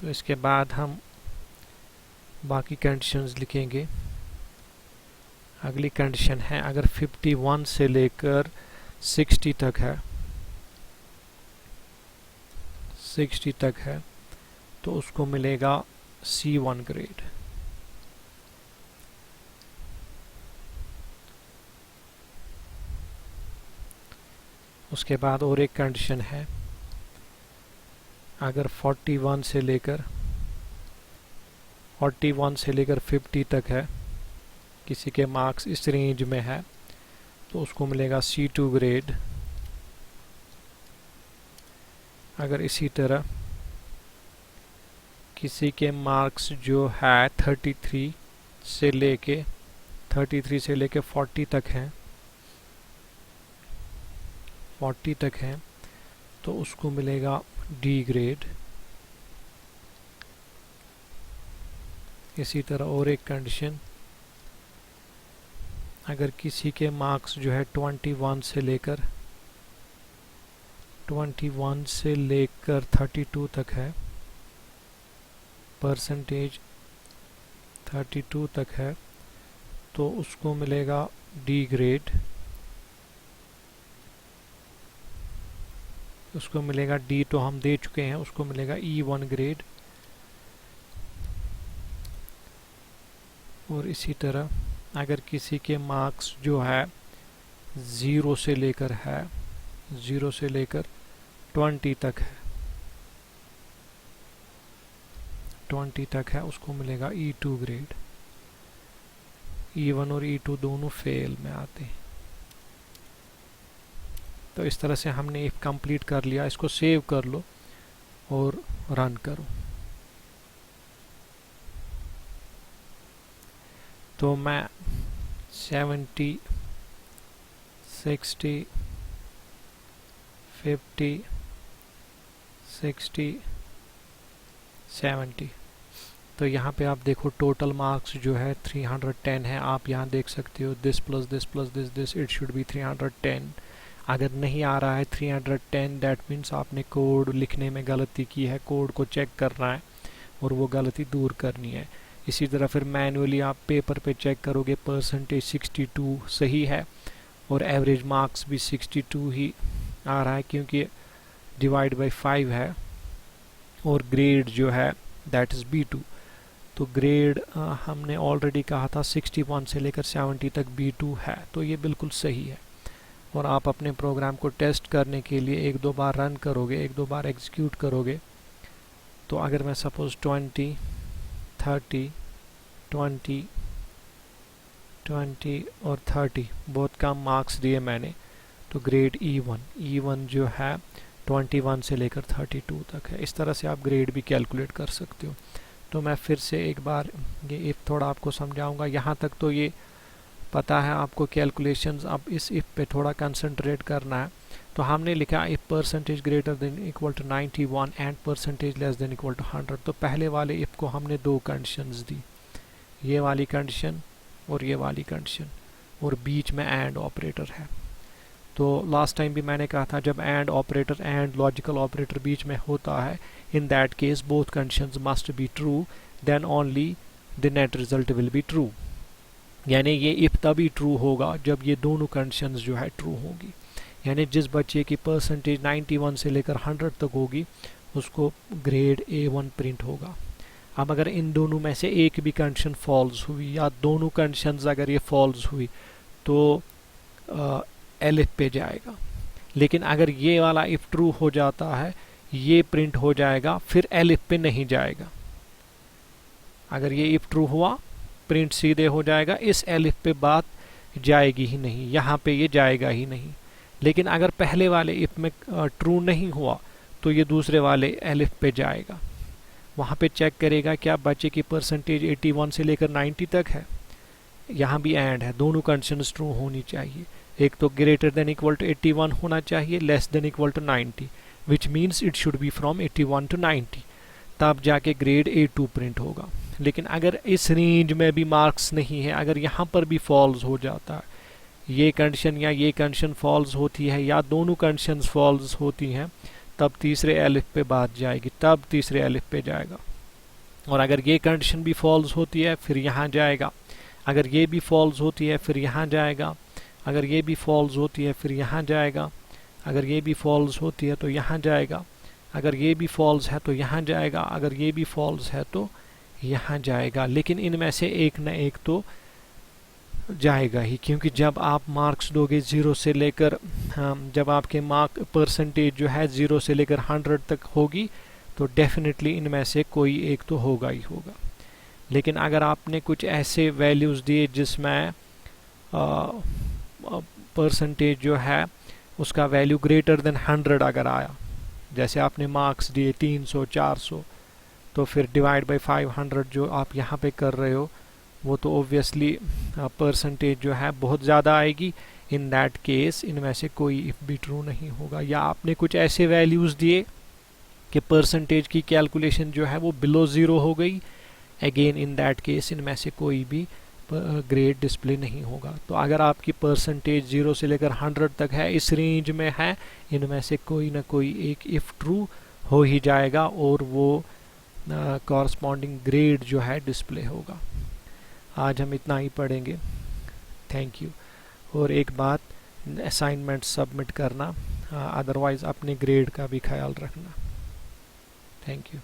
तो इसके बाद हम बाकी कंडीशंस लिखेंगे। अगली कंडीशन है अगर 51 से लेकर 60 तक है, 60 तक है तो उसको मिलेगा C1 ग्रेड। उसके बाद और एक कंडीशन है अगर 41 से लेकर 50 तक है, किसी के मार्क्स इस रेंज में है तो उसको मिलेगा C2 ग्रेड। अगर इसी तरह किसी के मार्क्स जो है 33 से लेके 40 तक हैं, 40 तक हैं तो उसको मिलेगा D ग्रेड। इसी तरह और एक कंडीशन अगर किसी के मार्क्स जो है 21 से लेकर 32 तक है, परसेंटेज 32 तक है तो उसको मिलेगा D ग्रेड। उसको मिलेगा D तो हम दे चुके हैं, उसको मिलेगा E1 ग्रेड। और इसी तरह अगर किसी के मार्क्स जो है 0 से लेकर 20 तक है, 20 तक है उसको मिलेगा E2 ग्रेड। E1 और E2 दोनों फेल में आते हैं। तो इस तरह से हमने इफ कंप्लीट कर लिया। इसको सेव कर लो और रन करो। तो मैं 70, 60, 50, 60, 70 तो यहाँ पे आप देखो टोटल मार्क्स जो है 310 है। आप यहाँ देख सकते हो this plus this plus this it should B 310। अगर नहीं आ रहा है 310 दैट मीन्स आपने कोड लिखने में गलती की है। कोड को चेक करना है और वो गलती दूर करनी है। इसी तरह फिर मैनुअली आप पेपर पे चेक करोगे, परसेंटेज 62 सही है और एवरेज मार्क्स भी 62 ही आ रहा है क्योंकि डिवाइड बाय 5 है और ग्रेड जो है दैट इज़ B2। तो ग्रेड हमने ऑलरेडी कहा था 61 से लेकर 70 तक B2 है, तो ये बिल्कुल सही है। और आप अपने प्रोग्राम को टेस्ट करने के लिए एक दो बार रन करोगे, एक दो बार एग्जीक्यूट करोगे। तो अगर मैं सपोज 20, 30, 20, 20 और 30 बहुत कम मार्क्स दिए मैंने तो ग्रेड E1 जो है 21 से लेकर 32 तक है। इस तरह से आप ग्रेड भी कैलकुलेट कर सकते हो। तो मैं फिर से एक बार ये इफ थोड़ा आपको समझाऊंगा। यहाँ तक तो ये पता है आपको कैलकुलेशंस। अब इस इफ पे थोड़ा कंसंट्रेट करना है। तो हमने लिखा if percentage greater than equal to 91 and percentage less than equal to 100। तो पहले वाले इफ को हमने दो कंडीशंस दी, ये वाली कंडीशन और ये वाली कंडीशन, और बीच में एंड ऑपरेटर है। तो लास्ट टाइम भी मैंने कहा था जब and operator and logical operator बीच में होता है, in that case both conditions must be true, then only the net result will be true. यानी ये इफ तभी ट्रू होगा जब ये दोनों कंडीशंस जो है ट्रू होगी। यानी जिस बच्चे की परसेंटेज 91 से लेकर 100 तक होगी उसको ग्रेड A1 प्रिंट होगा। अब अगर इन दोनों में से एक भी कंडीशन फॉल्स हुई या दोनों कंडीशंस अगर ये फॉल्स हुई तो एलिफ पे जाएगा। लेकिन अगर ये वाला इफ ट्रू हो जाता है ये प्रिंट हो जाएगा, फिर एलिफ पे नहीं जाएगा। अगर ये इफ ट्रू हुआ प्रिंट सीधे हो जाएगा, इस एलिफ पे बात जाएगी ही नहीं, यहाँ पे ये जाएगा ही नहीं। लेकिन अगर पहले वाले इफ में ट्रू नहीं हुआ तो ये दूसरे वाले एलिफ पे जाएगा। वहाँ पे चेक करेगा क्या बच्चे की परसेंटेज 81 से लेकर 90 तक है। यहाँ भी एंड है, दोनों कंडीशंस ट्रू होनी चाहिए। एक तो ग्रेटर देन इक्वल टू 81 होना चाहिए, less than equal to 90, which means it should be from 81 to 90, तब जाके ग्रेड A2 प्रिंट होगा। लेकिन अगर इस रेंज में भी मार्क्स नहीं है, अगर यहाँ पर भी फॉल्स हो जाता है, ये कंडीशन या ये कंडीशन फॉल्स होती है या दोनों कंडीशंस फॉल्स होती हैं, तब तीसरे एलिफ पे बात जाएगी, तब तीसरे एलिफ पे जाएगा। और अगर ये कंडीशन भी फॉल्स होती है फिर यहाँ जाएगा, अगर ये भी फॉल्स होती है फिर यहाँ जाएगा, अगर ये भी फॉल्स होती है फिर यहाँ जाएगा, अगर ये भी फॉल्स होती है तो यहाँ जाएगा, अगर ये भी फॉल्स है तो यहाँ जाएगा, अगर ये भी फॉल्स है तो यहाँ जाएगा। लेकिन इनमें से एक न एक तो जाएगा ही, क्योंकि जब आप मार्क्स दोगे 0 से लेकर जब आपके मार्क परसेंटेज जो है 0 से लेकर 100 तक होगी तो डेफिनेटली इनमें से कोई एक तो होगा ही होगा। लेकिन अगर आपने कुछ ऐसे वैल्यूज़ दिए जिसमें परसेंटेज जो है उसका वैल्यू ग्रेटर देन 100 अगर आया, जैसे आपने मार्क्स दिए 300 400, तो फिर डिवाइड बाय 500 जो आप यहाँ पे कर रहे हो वो तो ओब्वियसली परसेंटेज जो है बहुत ज़्यादा आएगी। इन दैट केस इनमें से कोई इफ भी ट्रू नहीं होगा। या आपने कुछ ऐसे वैल्यूज़ दिए कि परसेंटेज की कैलकुलेशन जो है वो बिलो 0 हो गई, अगेन इन दैट केस इनमें से कोई भी ग्रेड डिस्प्ले नहीं होगा। तो अगर आपकी परसेंटेज 0 से लेकर 100 तक है, इस रेंज में है, इनमें से कोई ना कोई एक इफ़ ट्रू हो ही जाएगा और वो कॉरस्पॉन्डिंग ग्रेड जो है डिस्प्ले होगा। आज हम इतना ही पढ़ेंगे। Thank you. और एक बात, असाइनमेंट सबमिट करना, अदरवाइज़ अपने ग्रेड का भी ख्याल रखना। Thank you.